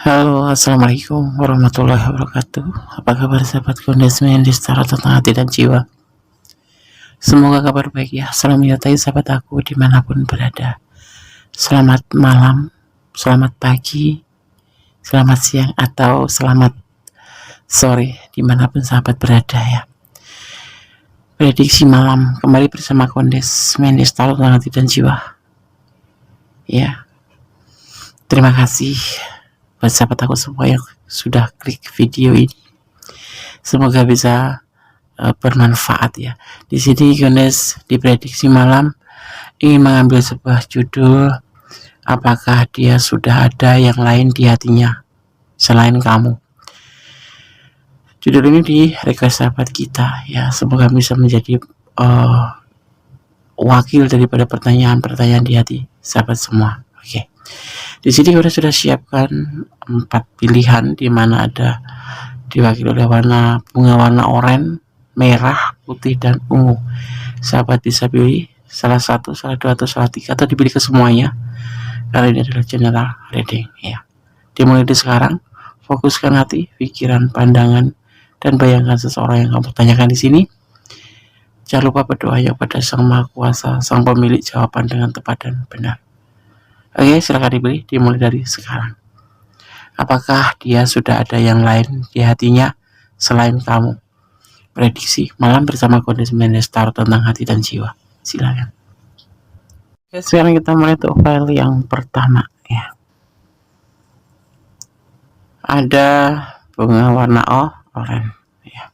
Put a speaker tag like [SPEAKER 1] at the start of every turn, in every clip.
[SPEAKER 1] Halo, assalamualaikum warahmatullahi wabarakatuh. Apa kabar sahabat kondismen di setara tentang hati dan jiwa? Semoga kabar baik ya. Salam menyertai sahabat aku dimanapun berada. Selamat malam, selamat pagi, selamat siang, atau selamat sore dimanapun sahabat berada ya. Prediksi malam kembali bersama kondismen di setara tentang hati dan jiwa. Ya, terima kasih buat sahabat aku semua yang sudah klik video ini. Semoga bisa bermanfaat ya. Di sini Yones di prediksi malam ingin mengambil sebuah judul, apakah dia sudah ada yang lain di hatinya selain kamu. Judul ini di request sahabat kita ya, semoga bisa menjadi wakil daripada pertanyaan-pertanyaan di hati sahabat semua. Oke. Di sini kita sudah siapkan 4 pilihan, di mana ada diwakili oleh bunga warna oranye, merah, putih, dan ungu. Sahabat bisa pilih salah satu, salah dua, atau salah tiga, atau dipilih ke semuanya, karena ini adalah general reading ya. Dimulai dari sekarang, fokuskan hati, pikiran, pandangan, dan bayangkan seseorang yang kamu tanyakan di sini. Jangan lupa berdoa ya kepada Sang Maha Kuasa, Sang Pemilik jawaban dengan tepat dan benar. Oke, silakan dipilih. Dimulai dari sekarang. Apakah dia sudah ada yang lain di hatinya selain kamu? Prediksi malam bersama kondismen Star tentang hati dan jiwa. Silakan. Oke, sekarang kita mulai untuk file yang pertama ya. Ada bunga warna oranye ya.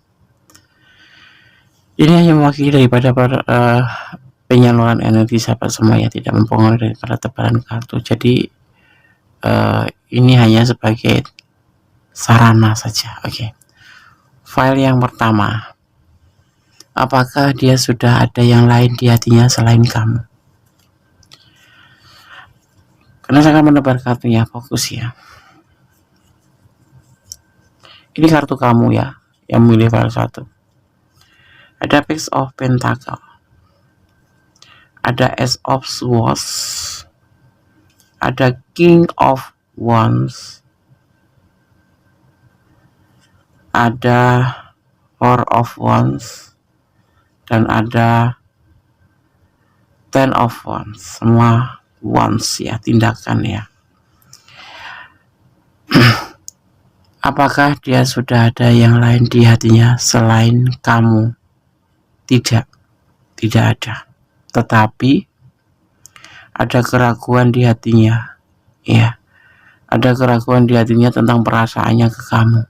[SPEAKER 1] Ini hanya mewakili daripada penyaluran energi sahabat semua ya, tidak mempengaruhi daripada tebaran kartu. Jadi ini hanya sebagai sarana saja. Oke. File yang pertama, apakah dia sudah ada yang lain di hatinya selain kamu? Karena saya akan menebar kartunya, fokus ya. Ini kartu kamu ya, yang memilih file 1. Ada Page of Pentacle, ada Ace of Swords, ada King of Wands, ada Four of Wands, dan ada Ten of Wands. Semua wands ya, tindakan ya. Apakah dia sudah ada yang lain di hatinya selain kamu? Tidak ada. Tetapi ada keraguan di hatinya ya. Ada keraguan di hatinya tentang perasaannya ke kamu.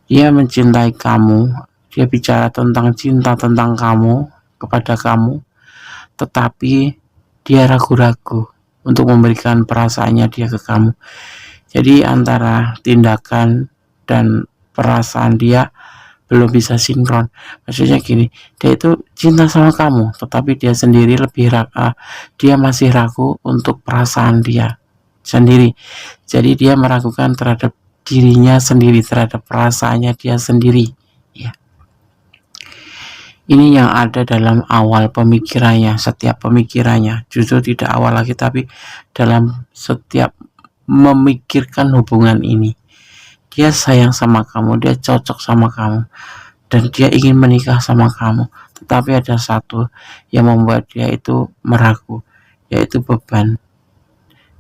[SPEAKER 1] Dia mencintai kamu, dia bicara tentang cinta tentang kamu, kepada kamu, tetapi dia ragu-ragu untuk memberikan perasaannya dia ke kamu. Jadi antara tindakan dan perasaan dia belum bisa sinkron. Maksudnya gini, dia itu cinta sama kamu, tetapi dia sendiri dia masih ragu untuk perasaan dia sendiri. Jadi dia meragukan terhadap dirinya sendiri, terhadap perasaannya dia sendiri ya. Ini yang ada dalam awal pemikirannya, setiap pemikirannya. Justru tidak awal lagi, tapi dalam setiap memikirkan hubungan ini. Dia sayang sama kamu, dia cocok sama kamu, dan dia ingin menikah sama kamu. Tetapi ada satu yang membuat dia itu meragu, yaitu beban.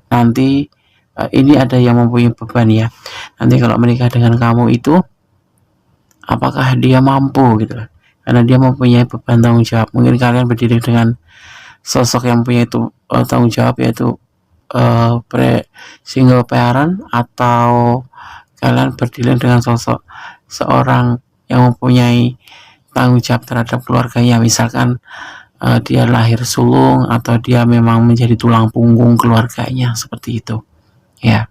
[SPEAKER 1] Nanti ini ada yang mempunyai beban ya. Nanti kalau menikah dengan kamu itu, apakah dia mampu gitu? Karena dia mempunyai beban tanggung jawab. Mungkin kalian berdiri dengan sosok yang punya itu tanggung jawab, yaitu single parent, atau kalian berdiri dengan sosok seorang yang mempunyai tanggung jawab terhadap keluarganya. Misalkan dia lahir sulung, atau dia memang menjadi tulang punggung keluarganya, seperti itu ya.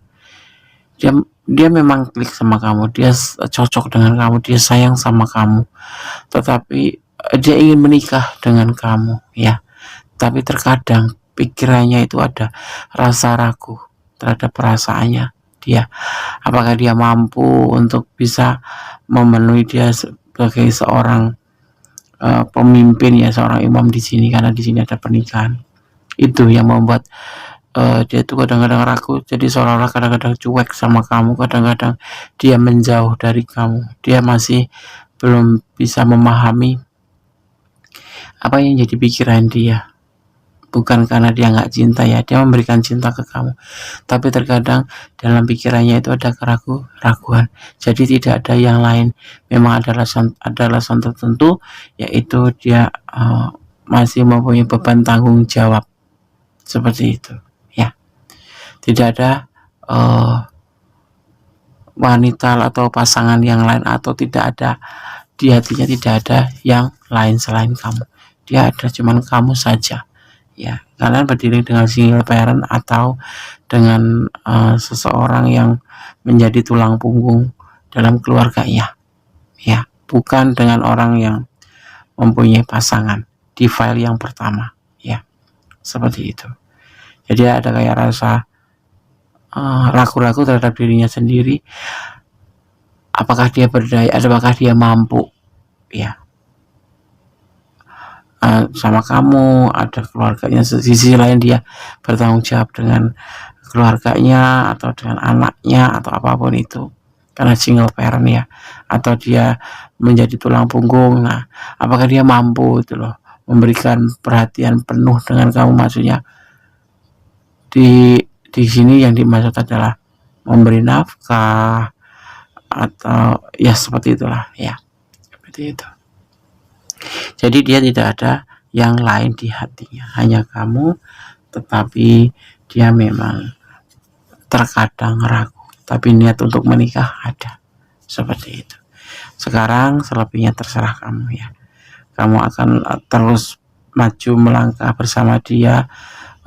[SPEAKER 1] Dia memang klik sama kamu, dia cocok dengan kamu, dia sayang sama kamu, tetapi dia ingin menikah dengan kamu ya. Tapi terkadang pikirannya itu ada rasa ragu terhadap perasaannya dia. Apakah dia mampu untuk bisa memenuhi dia sebagai seorang pemimpin ya, seorang imam di sini, karena di sini ada pernikahan. Itu yang membuat dia itu kadang-kadang ragu, jadi seolah-olah kadang-kadang cuek sama kamu, kadang-kadang dia menjauh dari kamu, dia masih belum bisa memahami apa yang jadi pikiran dia. Bukan karena dia nggak cinta ya, dia memberikan cinta ke kamu, tapi terkadang dalam pikirannya itu ada keraguan. Jadi tidak ada yang lain, memang ada alasan tertentu, yaitu dia masih mempunyai beban tanggung jawab, seperti itu ya. Tidak ada wanita atau pasangan yang lain, atau tidak ada di hatinya, tidak ada yang lain selain kamu. Dia ada cuman kamu saja ya. Kalian berdiri dengan single parent atau dengan seseorang yang menjadi tulang punggung dalam keluarganya ya, bukan dengan orang yang mempunyai pasangan di file yang pertama ya, seperti itu. Jadi ada kayak rasa ragu-ragu terhadap dirinya sendiri, apakah dia berdaya, apakah dia mampu ya sama kamu. Ada keluarganya, di sisi lain dia bertanggung jawab dengan keluarganya atau dengan anaknya atau apapun itu, karena single parent ya, atau dia menjadi tulang punggung. Nah, apakah dia mampu itu loh memberikan perhatian penuh dengan kamu? Maksudnya di sini yang dimaksud adalah memberi nafkah atau ya seperti itulah ya, seperti itu. Jadi dia tidak ada yang lain di hatinya, hanya kamu, tetapi dia memang terkadang ragu, tapi niat untuk menikah ada, seperti itu. Sekarang selebihnya terserah kamu ya. Kamu akan terus maju melangkah bersama dia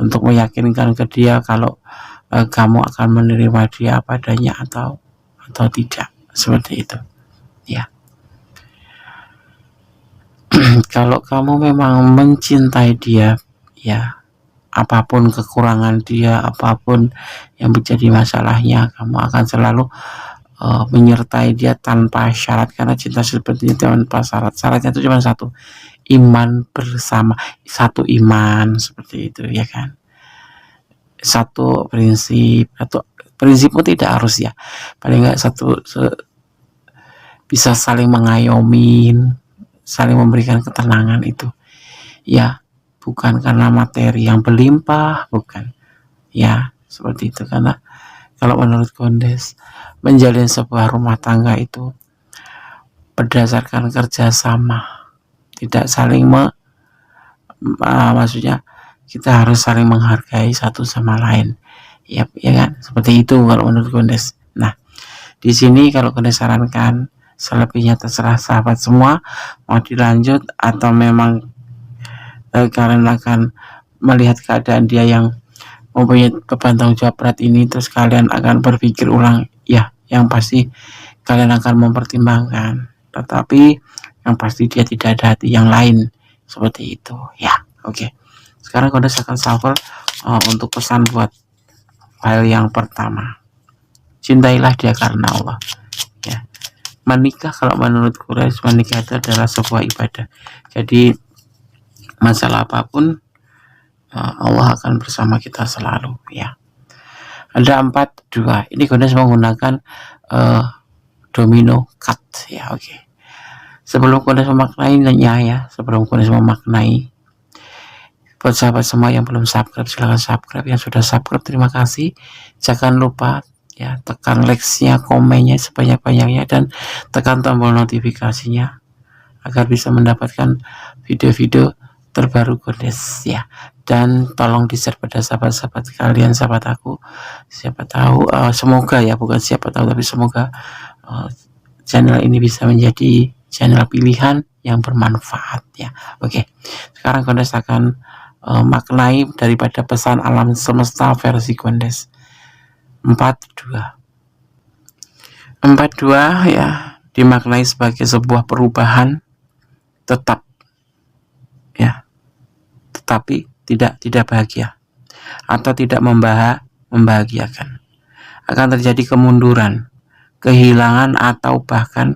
[SPEAKER 1] untuk meyakinkan ke dia kalau kamu akan menerima dia apa adanya atau tidak, seperti itu ya. Kalau kamu memang mencintai dia ya, apapun kekurangan dia, apapun yang menjadi masalahnya, kamu akan selalu menyertai dia tanpa syarat, karena cinta seperti itu tanpa syarat. Syaratnya itu cuma satu, iman bersama, satu iman, seperti itu ya kan. Satu prinsip, atau prinsipmu tidak harus ya, paling nggak bisa saling mengayomi, saling memberikan ketenangan itu ya, bukan karena materi yang berlimpah, bukan ya, seperti itu. Karena kalau menurut Kondes, menjalin sebuah rumah tangga itu berdasarkan kerjasama, tidak saling maksudnya kita harus saling menghargai satu sama lain ya, ya kan, seperti itu kalau menurut Kondes. Nah, di sini kalau Kondes sarankan, selebihnya terserah sahabat semua, mau dilanjut atau memang kalian akan melihat keadaan dia yang mempunyai beban tanggung jawab berat ini, terus kalian akan berpikir ulang ya, yang pasti kalian akan mempertimbangkan, tetapi yang pasti dia tidak ada hati yang lain, seperti itu ya. Oke. Sekarang Kondes akan shuffle untuk pesan buat file yang pertama. Cintailah dia karena Allah ya. Menikah, kalau menurut Kondes, menikah itu adalah sebuah ibadah. Jadi masalah apapun Allah akan bersama kita selalu ya. Ada 4-2. Ini Kondes menggunakan domino cut ya. Oke. Sebelum Kondes memaknainya ya, sebelum Kondes memaknai, buat sahabat semua yang belum subscribe, silahkan subscribe. Yang sudah subscribe, terima kasih. Jangan lupa ya, tekan like-nya, komennya sebanyak-banyaknya, dan tekan tombol notifikasinya agar bisa mendapatkan video-video terbaru Kondes ya. Dan tolong di-share pada sahabat-sahabat kalian, sahabat aku. Siapa tahu, semoga ya, bukan siapa tahu, tapi semoga channel ini bisa menjadi channel pilihan yang bermanfaat ya. Oke, sekarang Kondes akan maknai daripada pesan alam semesta versi Kondes. 4-2 ya, dimaknai sebagai sebuah perubahan tetap ya, tetapi tidak bahagia atau tidak membahagiakan. Akan terjadi kemunduran, kehilangan, atau bahkan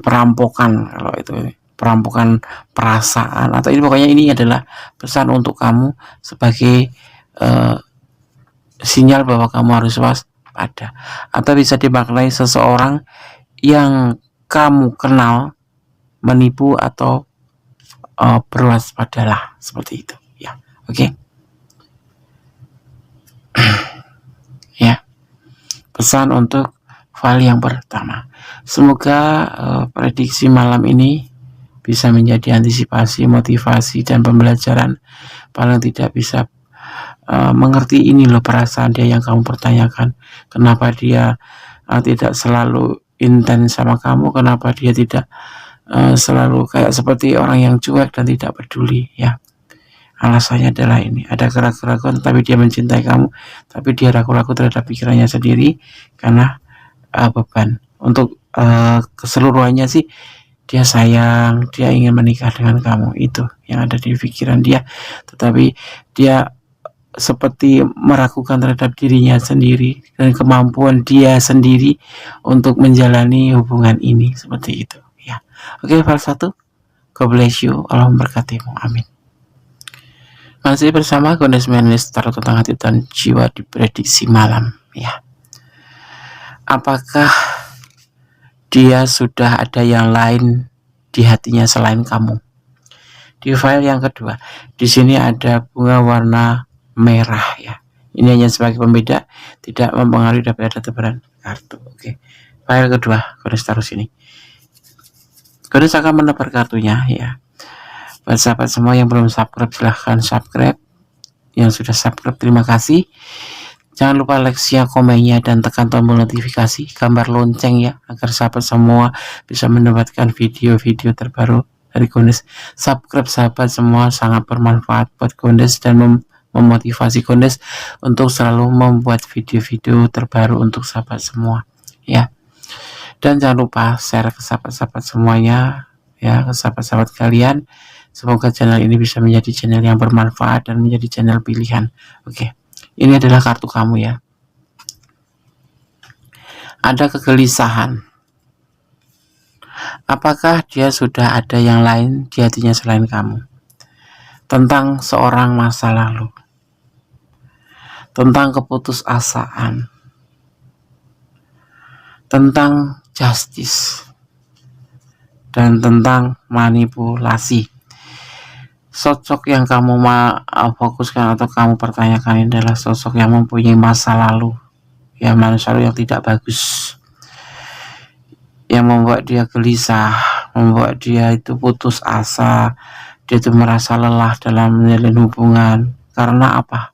[SPEAKER 1] perampokan kalau itu perampokan perasaan, atau ini pokoknya ini adalah pesan untuk kamu sebagai sinyal bahwa kamu harus waspada. Atau bisa dimaknai seseorang yang kamu kenal menipu atau berwaspadalah, seperti itu ya. Oke. Ya, pesan untuk file yang pertama. Semoga prediksi malam ini bisa menjadi antisipasi, motivasi, dan pembelajaran. Paling tidak bisa mengerti ini loh perasaan dia yang kamu pertanyakan. Kenapa dia tidak selalu intens sama kamu, kenapa dia tidak selalu kayak seperti orang yang cuek dan tidak peduli ya. Alasannya adalah ini, ada keraguan tapi dia mencintai kamu, tapi dia ragu-ragu terhadap pikirannya sendiri karena beban. Untuk keseluruhannya sih dia sayang, dia ingin menikah dengan kamu, itu yang ada di pikiran dia, tetapi dia seperti meragukan terhadap dirinya sendiri dan kemampuan dia sendiri untuk menjalani hubungan ini, seperti itu ya. Oke, file 1. God bless you, Allah memberkatimu, amin. Masih bersama Gondes Menis, taruh tentang hati dan jiwa di prediksi malam ya. Apakah dia sudah ada yang lain di hatinya selain kamu? Di file yang kedua, di sini ada bunga warna merah ya. Ini hanya sebagai pembeda, tidak mempengaruhi daripada tebaran kartu. Oke. File kedua, Gondes taruh sini. Gondes akan menebar kartunya ya. Buat sahabat semua yang belum subscribe, silahkan subscribe. Yang sudah subscribe, terima kasih. Jangan lupa like, share, komennya, dan tekan tombol notifikasi, gambar lonceng ya, agar sahabat semua bisa mendapatkan video-video terbaru dari Gondes. Subscribe sahabat semua sangat bermanfaat buat Gondes dan memotivasi Gondes untuk selalu membuat video-video terbaru untuk sahabat semua ya. Dan jangan lupa share ke sahabat-sahabat semuanya ya, ke sahabat-sahabat kalian. Semoga channel ini bisa menjadi channel yang bermanfaat dan menjadi channel pilihan. Oke, ini adalah kartu kamu ya. Ada kegelisahan. Apakah dia sudah ada yang lain di hatinya selain kamu? Tentang seorang masa lalu, tentang keputusasaan, tentang justice, dan tentang manipulasi. Sosok yang kamu fokuskan atau kamu pertanyakan ini adalah sosok yang mempunyai masa lalu ya, masa lalu yang tidak bagus, yang membuat dia gelisah, membuat dia itu putus asa, dia itu merasa lelah dalam menjalin hubungan. Karena apa?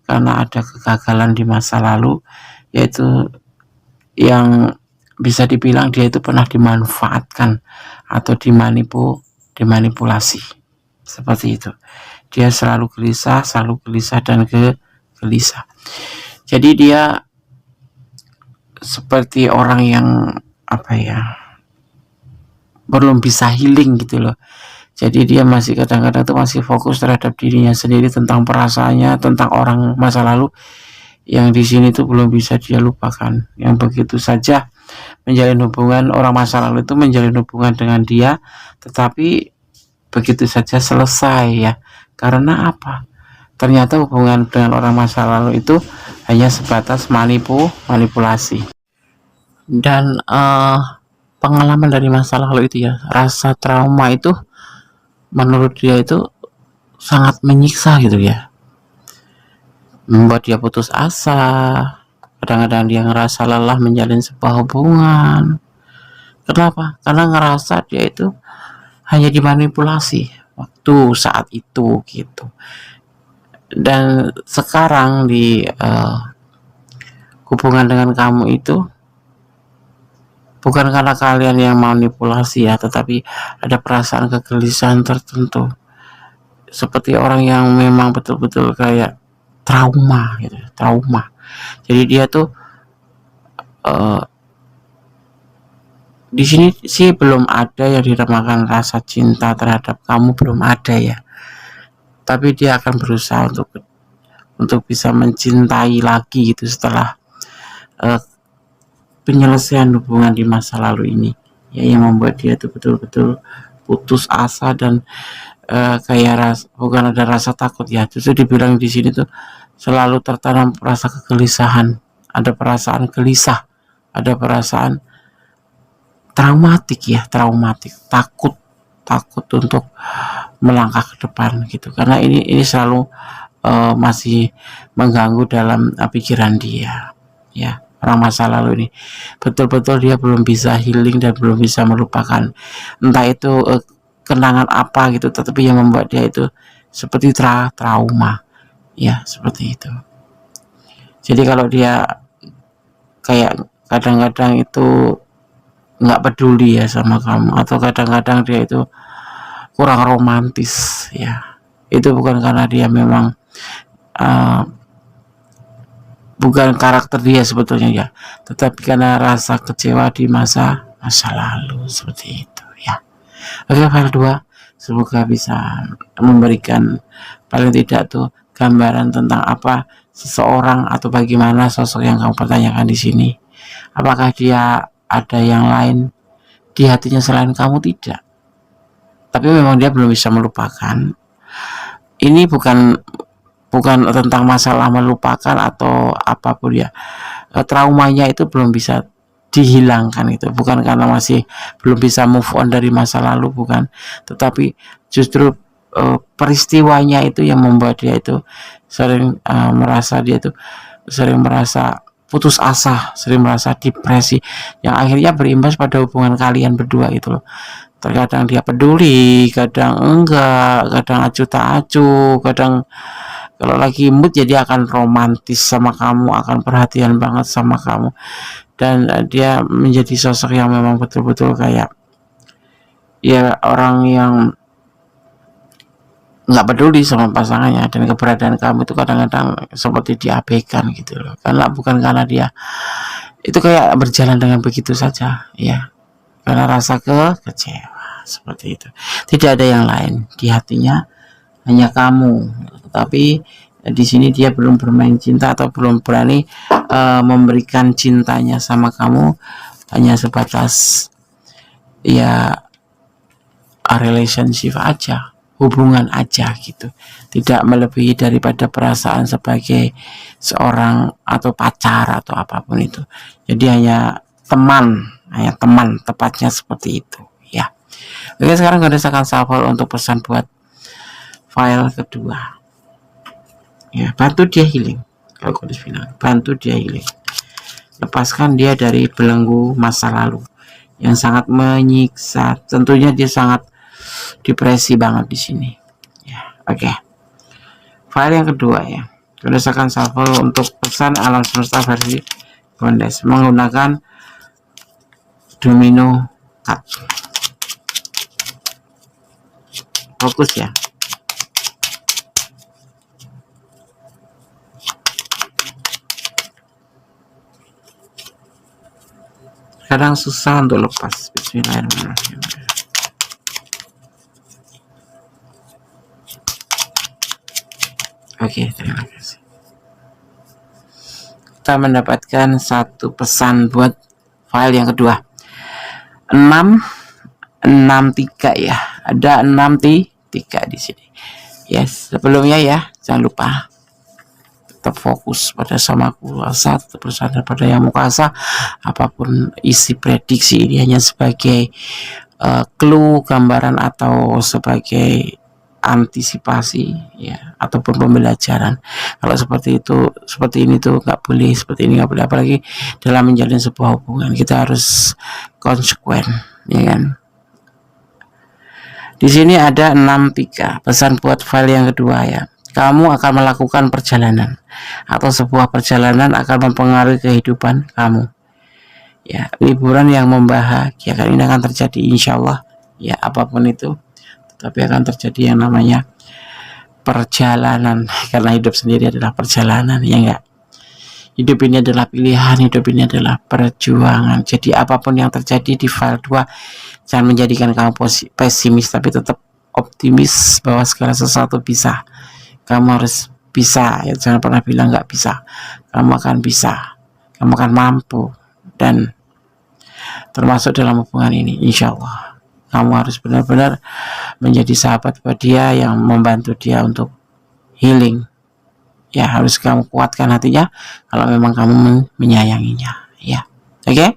[SPEAKER 1] Karena ada kegagalan di masa lalu, yaitu yang bisa dibilang dia itu pernah dimanfaatkan atau dimanipulasi. Seperti itu. Dia selalu gelisah dan gelisah. Jadi dia seperti orang yang apa ya, belum bisa healing gitu loh. Jadi dia masih kadang-kadang tuh masih fokus terhadap dirinya sendiri, tentang perasaannya, tentang orang masa lalu yang di sini tuh belum bisa dia lupakan. Yang begitu saja menjalin hubungan, orang masa lalu itu menjalin hubungan dengan dia, tetapi begitu saja selesai ya. Karena apa? Ternyata hubungan dengan orang masa lalu itu hanya sebatas manipulasi. Dan pengalaman dari masa lalu itu ya, rasa trauma itu menurut dia itu sangat menyiksa gitu ya, membuat dia putus asa. Kadang-kadang dia ngerasa lelah menjalin sebuah hubungan. Kenapa? Karena ngerasa dia itu hanya dimanipulasi waktu saat itu gitu. Dan sekarang di hubungan dengan kamu itu bukan karena kalian yang manipulasi ya, tetapi ada perasaan kegelisahan tertentu, seperti orang yang memang betul-betul kayak trauma gitu, trauma. Jadi dia tuh di sini sih belum ada yang dinamakan rasa cinta terhadap kamu, belum ada ya. Tapi dia akan berusaha untuk bisa mencintai lagi gitu setelah penyelesaian hubungan di masa lalu ini ya, yang membuat dia tuh betul-betul putus asa dan kayak bukan ada rasa takut ya, justru dibilang di sini tuh selalu tertanam rasa kegelisahan, ada perasaan gelisah, ada perasaan traumatik ya, takut untuk melangkah ke depan gitu, karena ini selalu masih mengganggu dalam pikiran dia ya. Orang masa lalu ini betul-betul dia belum bisa healing dan belum bisa melupakan, entah itu kenangan apa gitu, tetapi yang membuat dia itu seperti trauma ya, seperti itu. Jadi kalau dia kayak kadang-kadang itu nggak peduli ya sama kamu, atau kadang-kadang dia itu kurang romantis ya, itu bukan karena dia memang bukan karakter dia sebetulnya ya, tetapi karena rasa kecewa di masa lalu, seperti itu ya. Oke, file 2 semoga bisa memberikan paling tidak tuh gambaran tentang apa seseorang atau bagaimana sosok yang kamu pertanyakan di sini. Apakah dia ada yang lain di hatinya selain kamu? Tidak, tapi memang dia belum bisa melupakan. Ini bukan tentang masalah melupakan atau apapun ya, traumanya itu belum bisa dihilangkan, itu bukan karena masih belum bisa move on dari masa lalu, bukan, tetapi justru peristiwanya itu yang membuat dia itu sering merasa putus asa, sering merasa depresi, yang akhirnya berimbas pada hubungan kalian berdua itu loh. Terkadang dia peduli, kadang enggak, kadang acuh tak acuh, kadang kalau lagi mood jadi akan romantis sama kamu, akan perhatian banget sama kamu, dan dia menjadi sosok yang memang betul-betul kayak ya orang yang nggak peduli sama pasangannya, dan keberadaan kamu itu kadang-kadang seperti diabaikan gitu loh, karena bukan karena dia itu kayak berjalan dengan begitu saja ya, karena rasa kecewa seperti itu. Tidak ada yang lain di hatinya, hanya kamu. Tapi di sini dia belum bermain cinta atau belum berani memberikan cintanya sama kamu, hanya sebatas ya relationship aja, hubungan aja gitu, tidak melebihi daripada perasaan sebagai seorang atau pacar atau apapun itu. Jadi hanya teman tepatnya seperti itu ya. Oke, sekarang goresakan shuffle untuk pesan buat file kedua ya. Bantu dia healing, kalau kondisi final bantu dia healing, lepaskan dia dari belenggu masa lalu yang sangat menyiksa. Tentunya dia sangat depresi banget di sini ya. Oke, file yang kedua ya, goresakan shuffle untuk pesan alam semesta versi Bondes menggunakan domino card. Fokus ya. Kadang susah untuk lepas. Bismillahirrahmanirrahim. Oke, terima kasih. Kita mendapatkan satu pesan buat file yang kedua. 663 ya. Ada 63 di sini. Yes, sebelumnya ya, jangan lupa tetap fokus pada Sama Kuasa, tetap bersandar pada Yang Kuasa. Apapun isi prediksi ini hanya sebagai clue, gambaran, atau sebagai antisipasi ya, ataupun pembelajaran. Kalau seperti ini tuh nggak boleh, seperti ini nggak boleh, apalagi dalam menjalin sebuah hubungan kita harus konsekuen ya kan. Di sini ada 63 pesan buat file yang kedua ya. Kamu akan melakukan perjalanan, atau sebuah perjalanan akan mempengaruhi kehidupan kamu ya. Liburan yang membahagiakan ini akan terjadi insya Allah ya, apapun itu, tapi akan terjadi yang namanya perjalanan, karena hidup sendiri adalah perjalanan ya enggak. Hidup ini adalah pilihan, hidup ini adalah perjuangan. Jadi apapun yang terjadi di file 2, jangan menjadikan kamu pesimis, tapi tetap optimis bahwa segala sesuatu bisa. Kamu harus bisa ya, jangan pernah bilang nggak bisa. Kamu akan bisa, kamu akan mampu, dan termasuk dalam hubungan ini insya Allah. kamu harus benar-benar menjadi sahabat buat dia, yang membantu dia untuk healing. Ya, harus kamu kuatkan hatinya kalau memang kamu menyayanginya. Ya, oke.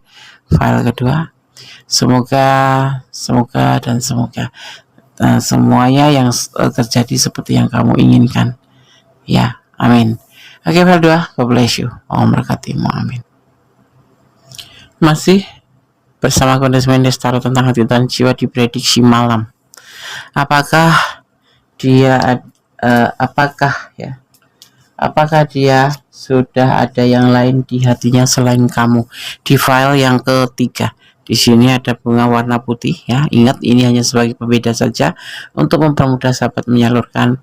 [SPEAKER 1] File kedua. Semoga semuanya yang terjadi seperti yang kamu inginkan. Ya, amin. Oke, file 2. God bless you. Allah memberkatimu. Amin. Masih bersama Kondensmen Destaro tentang hati dan jiwa di prediksi malam. Apakah dia sudah ada yang lain di hatinya selain kamu? Di file yang ketiga, di sini ada bunga warna putih ya. Ingat, ini hanya sebagai pembeda saja untuk mempermudah sahabat menyalurkan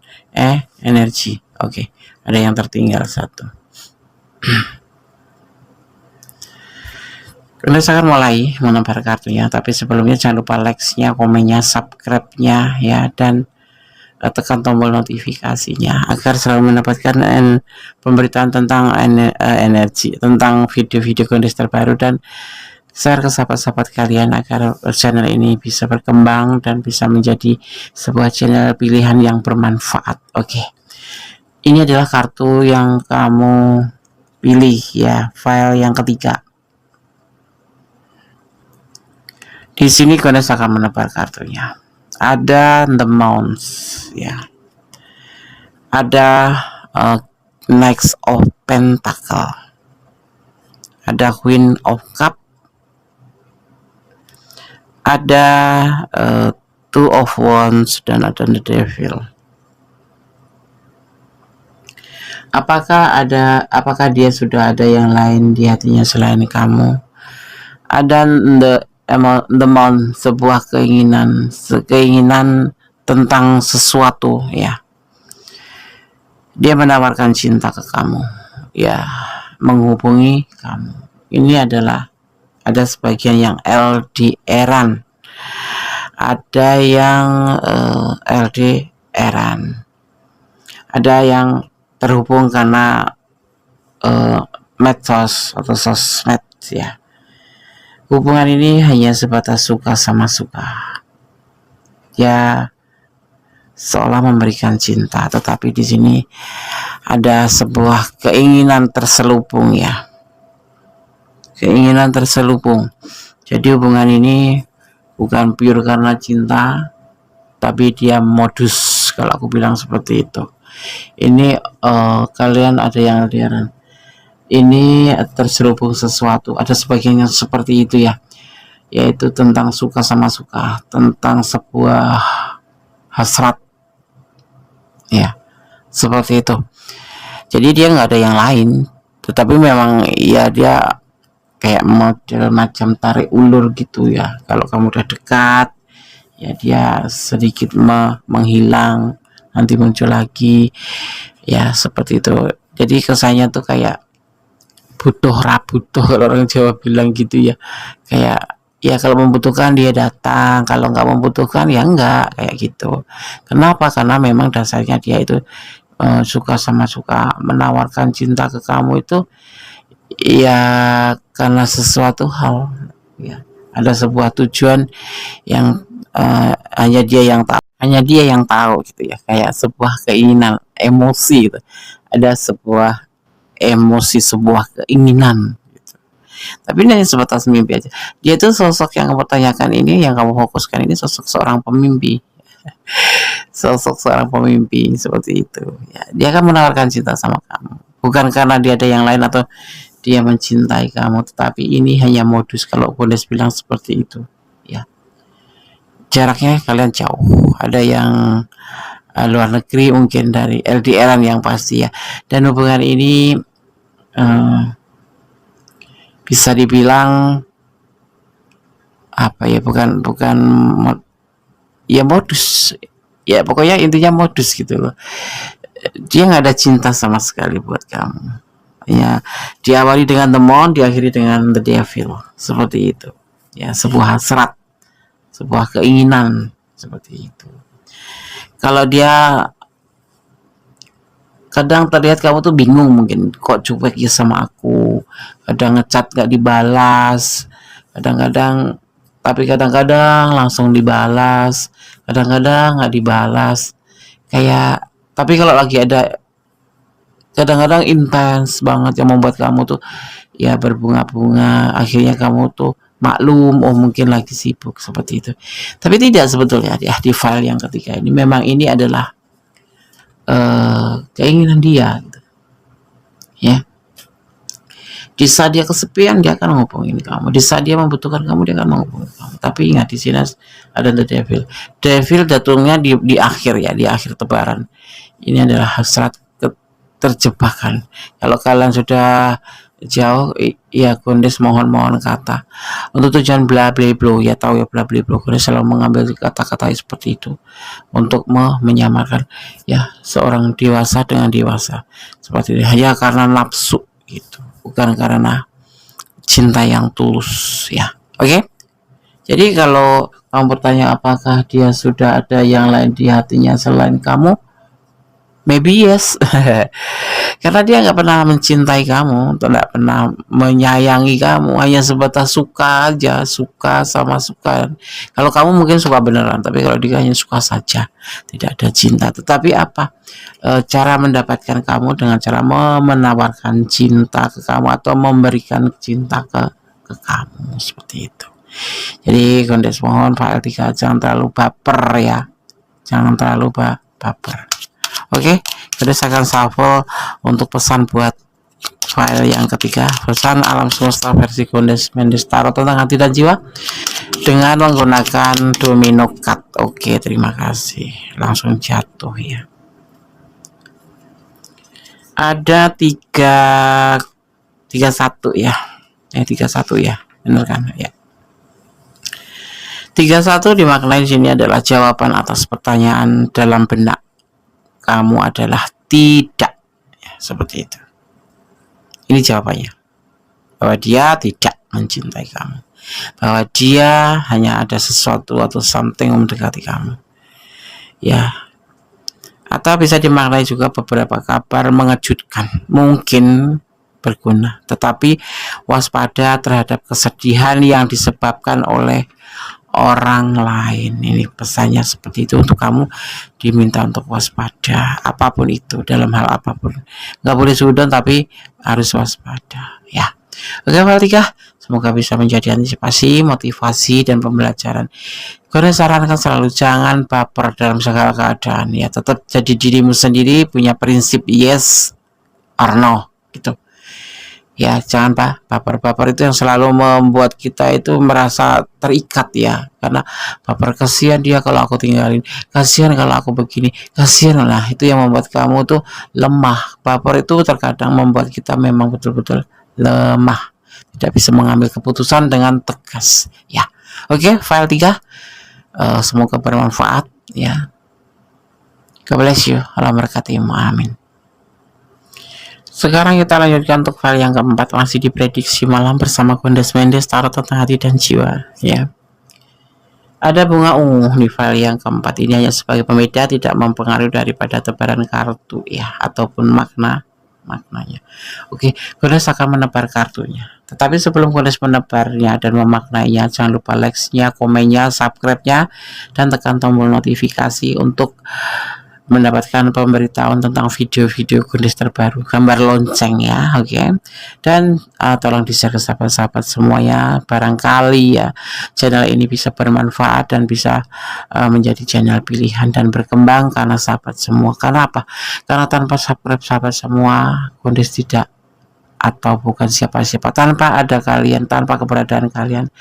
[SPEAKER 1] energi. Oke, ada yang tertinggal satu. Saya akan mulai menebar kartunya, tapi sebelumnya jangan lupa like-nya, komennya, subscribe-nya ya, dan tekan tombol notifikasinya agar selalu mendapatkan pemberitaan tentang energi, tentang video-video Kondes terbaru, dan share ke sahabat-sahabat kalian agar channel ini bisa berkembang dan bisa menjadi sebuah channel pilihan yang bermanfaat. Oke. Ini adalah kartu yang kamu pilih ya, file yang ketiga. Di sini Kondes akan menebar kartunya. Ada The Mounts ya. Ada Knight of Pentacle. Ada Queen of Cup. Ada Two of Wands dan ada The Devil. Apakah dia sudah ada yang lain di hatinya selain kamu? Ada The Mount, sebuah keinginan tentang sesuatu ya. Dia menawarkan cinta ke kamu ya, menghubungi kamu. Ini ada sebagian yang LDR-an, ada yang LDR-an, ada yang terhubung karena medsos atau sosmed ya. Hubungan ini hanya sebatas suka sama suka. Ya, seolah memberikan cinta, tetapi di sini ada sebuah keinginan terselubung ya. Keinginan terselubung. Jadi hubungan ini bukan pure karena cinta, tapi dia modus, kalau aku bilang seperti itu. Ini kalian ada yang LDR-an. Ini terselubung sesuatu, ada sebagian yang seperti itu ya, yaitu tentang suka sama suka, tentang sebuah hasrat ya, seperti itu. Jadi dia nggak ada yang lain, tetapi memang ya dia kayak model macam tarik ulur gitu ya. Kalau kamu udah dekat ya, dia sedikit menghilang, nanti muncul lagi ya, seperti itu. Jadi kesannya tuh kayak butuh rabutuh, kalau orang Jawa bilang gitu ya. Kayak ya, kalau membutuhkan dia datang, kalau nggak membutuhkan ya enggak, kayak gitu. Kenapa? Karena memang dasarnya dia itu suka sama suka, menawarkan cinta ke kamu itu ya karena sesuatu hal ya, ada sebuah tujuan yang hanya dia yang tahu gitu ya, kayak sebuah keinginan, emosi gitu. Ada sebuah emosi, sebuah keinginan gitu. Tapi ini hanya sebatas mimpi aja. Dia itu sosok yang kamu tanyakan ini, yang kamu fokuskan ini, sosok seorang pemimpi. Sosok seorang pemimpi seperti itu ya. Dia akan menawarkan cinta sama kamu, bukan karena dia ada yang lain atau dia mencintai kamu, tetapi ini hanya modus, kalau Kondes bilang seperti itu ya. Jaraknya kalian jauh, ada yang luar negeri, mungkin dari LDR-an yang pasti ya. Dan hubungan ini bisa dibilang apa ya, bukan ya modus ya, pokoknya intinya modus gitu loh. Dia nggak ada cinta sama sekali buat kamu ya. Diawali dengan The Moon, diakhiri dengan The Devil, seperti itu ya. Sebuah hasrat, sebuah keinginan seperti itu. Kalau dia kadang terlihat kamu tuh bingung, mungkin kok cuek ya sama aku, kadang ngechat gak dibalas, kadang-kadang tapi kadang-kadang langsung dibalas, kadang-kadang nggak dibalas. Kayak, tapi kalau lagi ada, kadang-kadang intens banget yang membuat kamu tuh ya berbunga-bunga, akhirnya kamu tuh maklum, oh mungkin lagi sibuk seperti itu. Tapi tidak, sebetulnya ya, di file yang ketiga ini memang ini adalah keinginan dia gitu. Ya, di saat dia kesepian dia akan menghubungi kamu, di saat dia membutuhkan kamu dia akan menghubungi kamu. Tapi ingat, di sini ada the devil datangnya di akhir ya, di akhir tebaran. Ini adalah hasrat terjebakan. Kalau kalian sudah jauh, ya Gondes mohon kata untuk tujuan bla bla bla, ya tahu ya bla bla bla. Gondes selalu mengambil kata-kata seperti itu untuk menyamarkan ya seorang dewasa dengan dewasa seperti itu, hanya karena nafsu gitu, bukan karena cinta yang tulus ya. Oke, jadi kalau kamu bertanya apakah dia sudah ada yang lain di hatinya selain kamu, maybe yes. Karena dia nggak pernah mencintai kamu, tidak pernah menyayangi kamu, hanya sebatas suka aja, suka sama suka. Kalau kamu mungkin suka beneran, tapi kalau dia hanya suka saja, tidak ada cinta. Tetapi apa cara mendapatkan kamu? Dengan cara menawarkan cinta ke kamu atau memberikan cinta ke kamu, seperti itu. Jadi Gondes mohon file 3 jangan terlalu baper ya, jangan terlalu baper. Oke, Gondes akan shuffle untuk pesan buat file yang ketiga, pesan alam semesta versi Gondes Mendes Tarot tentang hati dan jiwa dengan menggunakan domino card. Oke, terima kasih, langsung jatuh ya. Ada 31 ya, 31 ya, benar kan ya. 31 dimaknai di sini adalah jawaban atas pertanyaan dalam benak kamu adalah tidak ya, seperti itu. Ini jawabannya, bahwa dia tidak mencintai kamu, bahwa dia hanya ada sesuatu atau something mendekati kamu ya. Atau bisa dimaknai juga beberapa kabar mengejutkan, mungkin berguna, tetapi waspada terhadap kesedihan yang disebabkan oleh orang lain. Ini pesannya seperti itu untuk kamu, diminta untuk waspada apapun itu, dalam hal apapun, nggak boleh sudon tapi harus waspada ya. Oke, file 3 semoga bisa menjadi antisipasi, motivasi dan pembelajaran. Gue sarankan selalu jangan baper dalam segala keadaan ya, tetap jadi dirimu sendiri, punya prinsip yes or no gitu ya. Jangan baper itu yang selalu membuat kita itu merasa terikat ya, karena baper, kasihan dia kalau aku tinggalin, kasihan kalau aku begini, kasihan lah, itu yang membuat kamu tuh lemah. Baper itu terkadang membuat kita memang betul-betul lemah, tidak bisa mengambil keputusan dengan tegas ya. Oke, file 3 semoga bermanfaat ya. God bless you, Allah berkatimu, amin. Sekarang kita lanjutkan untuk file yang keempat, masih diprediksi malam bersama Gondes Mendes Tarot tentang hati dan jiwa ya. Ada bunga ungu di file yang keempat ini hanya sebagai pembeda, tidak mempengaruhi daripada tebaran kartu ya, ataupun maknanya. Oke, Gondes akan menebar kartunya. Tetapi sebelum Gondes menebarnya dan memaknainya, jangan lupa like-nya, komennya, subscribe-nya, dan tekan tombol notifikasi untuk mendapatkan pemberitahuan tentang video-video Gondes terbaru, gambar lonceng ya. Oke, dan tolong di-share ke sahabat-sahabat semuanya, barangkali ya channel ini bisa bermanfaat dan bisa menjadi channel pilihan dan berkembang karena sahabat semua. Karena apa? Karena tanpa subscribe sahabat semua, Gondes tidak atau bukan siapa-siapa. Tanpa ada kalian, tanpa keberadaan kalian,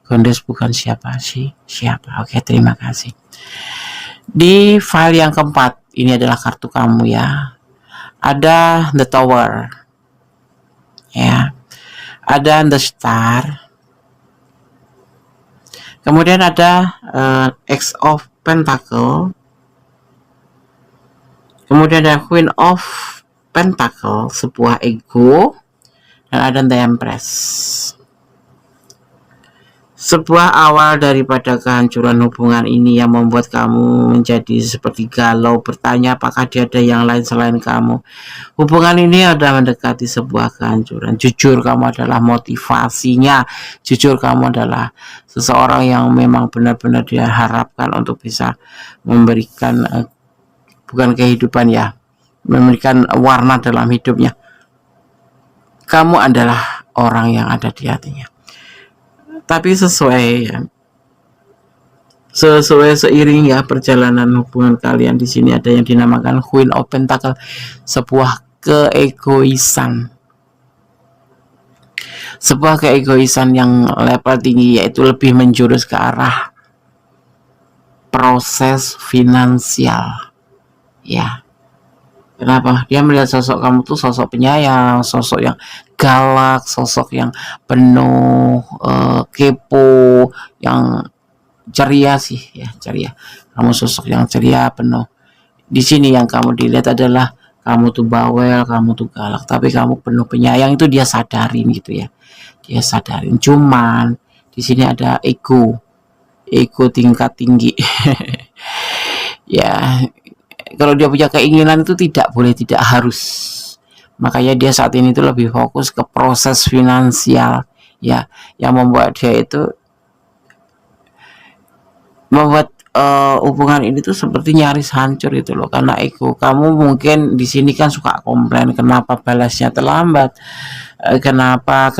[SPEAKER 1] Gondes bukan siapa. Oke, terima kasih. Di file yang keempat ini adalah kartu kamu ya. Ada the tower ya, ada the star, kemudian ada X of Pentacle, kemudian ada Queen of Pentacle, sebuah ego, dan ada the Empress. sebuah awal daripada kehancuran hubungan ini yang membuat kamu menjadi seperti galau, bertanya apakah dia ada yang lain selain kamu. Hubungan ini ada mendekati sebuah kehancuran. Jujur kamu adalah motivasinya, jujur kamu adalah seseorang yang memang benar-benar dia harapkan untuk bisa memberikan bukan kehidupan ya, memberikan warna dalam hidupnya. Kamu adalah orang yang ada di hatinya. Tapi sesuai seiring ya perjalanan hubungan kalian, di sini ada yang dinamakan Queen of Pentacle, sebuah keegoisan yang level tinggi, yaitu lebih menjurus ke arah proses finansial ya. Kenapa? Dia melihat sosok kamu tuh sosok penyayang, sosok yang galak, sosok yang penuh kepo, yang ceria sih ya, ceria. Kamu sosok yang ceria, penuh. Di sini yang kamu dilihat adalah kamu tuh bawel, kamu tuh galak, tapi kamu penuh penyayang, itu dia sadarin gitu ya. Dia sadarin. Cuman di sini ada ego tingkat tinggi. Ya, kalau dia punya keinginan itu tidak boleh, tidak harus. Makanya dia saat ini itu lebih fokus ke proses finansial ya, yang membuat dia itu membuat hubungan ini tuh seperti nyaris hancur itu loh, karena ego. Kamu mungkin di sini kan suka komplain kenapa balasnya terlambat, kenapa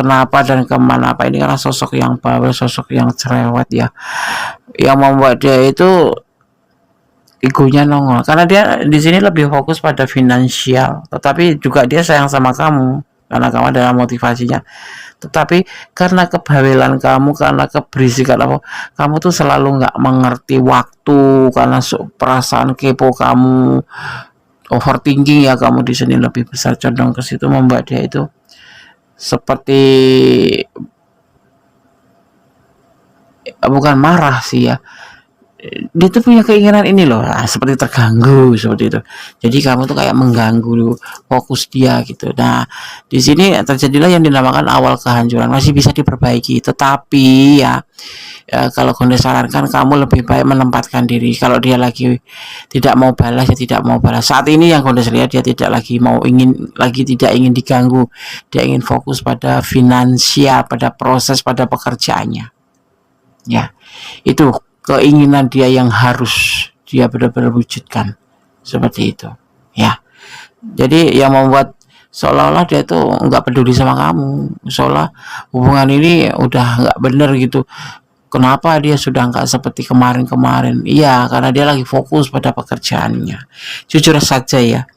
[SPEAKER 1] dan kemana apa. Ini karena sosok yang bawel, sosok yang cerewet ya, yang membuat dia itu egonya nongol, karena dia di sini lebih fokus pada finansial, tetapi juga dia sayang sama kamu karena kamu adalah motivasinya. Tetapi karena kebawelan kamu, karena keberisikan kamu tuh selalu nggak mengerti waktu, karena perasaan kepo kamu, overthinking ya, kamu di sini lebih besar condong ke situ, membuat dia itu seperti bukan marah sih ya, dia tuh punya keinginan ini loh, seperti terganggu seperti itu. Jadi kamu tuh kayak mengganggu fokus dia gitu. Nah, di sini terjadilah yang dinamakan awal kehancuran. Masih bisa diperbaiki, tetapi ya kalau Gondes sarankan kamu lebih baik menempatkan diri. Kalau dia lagi tidak mau balas, ya tidak mau balas. Saat ini yang Gondes lihat, dia tidak ingin diganggu. Dia ingin fokus pada finansial, pada proses, pada pekerjaannya. Ya, itu keinginan dia yang harus dia benar-benar wujudkan, seperti itu ya. Jadi yang membuat seolah-olah dia tuh nggak peduli sama kamu, seolah hubungan ini udah nggak bener gitu. Kenapa dia sudah nggak seperti kemarin-kemarin? Iya, karena dia lagi fokus pada pekerjaannya. Jujur saja ya,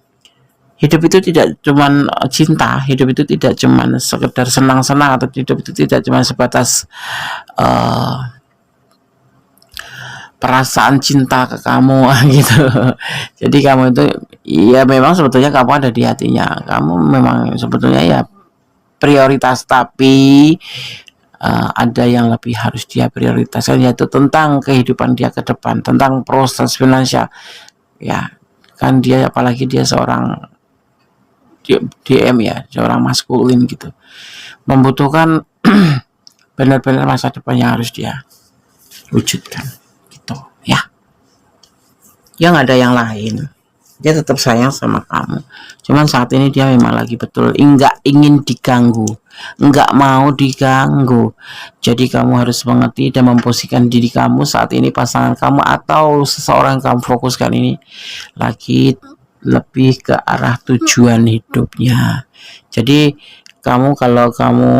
[SPEAKER 1] hidup itu tidak cuman cinta, hidup itu tidak cuman sekedar senang-senang, atau hidup itu tidak cuma sebatas perasaan cinta ke kamu gitu. Jadi kamu itu ya memang sebetulnya kamu ada di hatinya, kamu memang sebetulnya ya prioritas, tapi ada yang lebih harus dia prioritaskan, yaitu tentang kehidupan dia ke depan, tentang proses finansial ya. Kan dia, apalagi dia seorang DM ya, seorang maskulin gitu, membutuhkan benar-benar masa depan yang harus dia wujudkan gitu ya. Yang ada yang lain, dia tetap sayang sama kamu, cuman saat ini dia memang lagi betul enggak ingin diganggu, enggak mau diganggu. Jadi kamu harus mengerti dan memposisikan diri kamu saat ini, pasangan kamu atau seseorang yang kamu fokuskan ini lagi lebih ke arah tujuan hidupnya. Jadi kalau kamu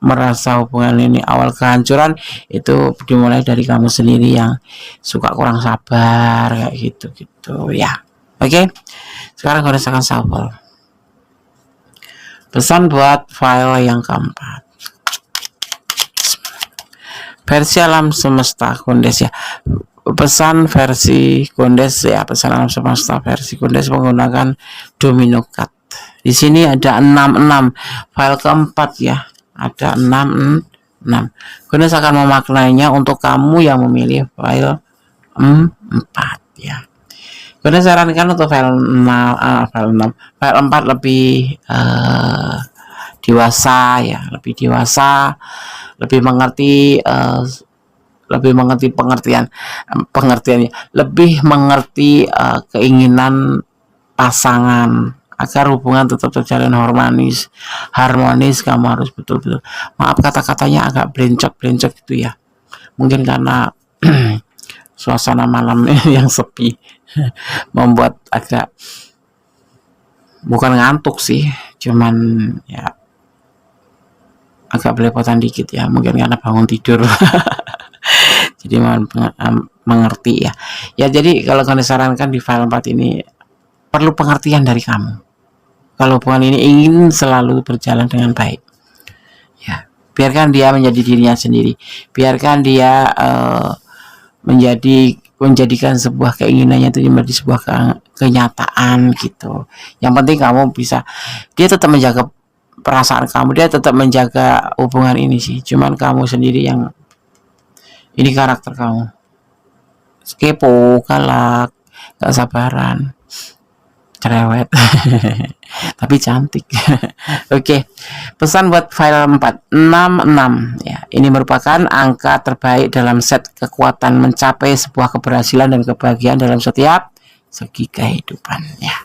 [SPEAKER 1] merasa hubungan ini awal kehancuran, itu dimulai dari kamu sendiri yang suka kurang sabar kayak gitu ya. Oke, sekarang gue rasakan shuffle. Pesan buat file yang keempat, versi alam semesta Gondes ya. Pesan versi Gondes ya, pesan alam semesta versi Gondes menggunakan domino card. Di sini ada 66, file keempat ya, ada 66. Gondes akan memaknainya untuk kamu yang memilih file 4 ya. Gondes sarankan untuk file 6, file 4 lebih dewasa ya, lebih dewasa, lebih mengerti pengertiannya, lebih mengerti keinginan pasangan agar hubungan tetap terjalin harmonis. Kamu harus betul-betul, maaf kata-katanya agak blencok gitu ya, mungkin karena suasana malam yang sepi membuat agak, bukan ngantuk sih, cuman ya agak belepotan dikit ya, mungkin karena bangun tidur. Jadi mohon mengerti ya. Jadi kalau kami sarankan di file 4 ini perlu pengertian dari kamu. Kalau hubungan ini ingin selalu berjalan dengan baik, ya biarkan dia menjadi dirinya sendiri, biarkan dia menjadikan sebuah keinginannya itu menjadi sebuah kenyataan gitu. Yang penting kamu bisa, dia tetap menjaga perasaan kamu, dia tetap menjaga hubungan ini sih. Cuman kamu sendiri yang, ini karakter kamu, kepo, galak, gak sabaran, cerewet, tapi cantik. Oke, pesan buat file 4, 66 ya. Ini merupakan angka terbaik dalam set kekuatan mencapai sebuah keberhasilan dan kebahagiaan dalam setiap segi kehidupan ya.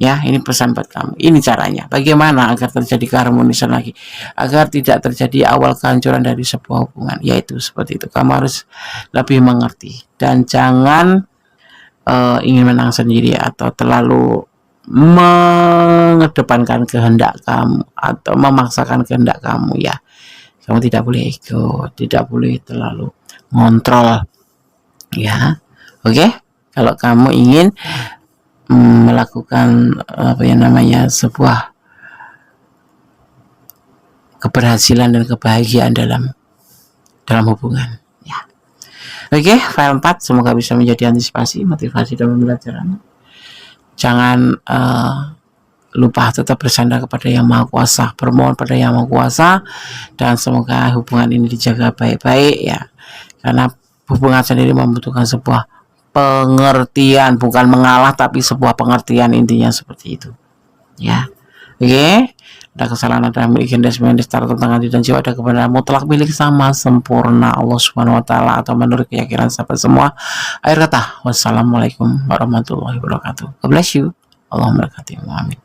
[SPEAKER 1] Ya, ini pesan buat kamu. Ini caranya. Bagaimana agar terjadi keharmonisan lagi, agar tidak terjadi awal kehancuran dari sebuah hubungan, yaitu seperti itu. Kamu harus lebih mengerti dan jangan ingin menang sendiri atau terlalu mengedepankan kehendak kamu atau memaksakan kehendak kamu ya. Kamu tidak boleh ego, tidak boleh terlalu ngontrol ya. Oke, kalau kamu ingin melakukan sebuah keberhasilan dan kebahagiaan dalam hubungan ya. Oke, file 4 semoga bisa menjadi antisipasi, motivasi dalam pembelajaran. Jangan lupa tetap bersandar kepada Yang Maha Kuasa, bermohon pada Yang Maha Kuasa, dan semoga hubungan ini dijaga baik-baik ya, karena hubungan sendiri membutuhkan sebuah pengertian, bukan mengalah tapi sebuah pengertian, intinya seperti itu ya. Oke, ada kesalahan, ada milik dan setara tentang hati dan jiwa, ada kebenaran mutlak milik sama sempurna Allah Subhanahu wa taala atau menurut keyakinan sahabat semua. Akhir kata, wassalamualaikum warahmatullahi wabarakatuh. God bless you. Allahumma barakatuh. Amin.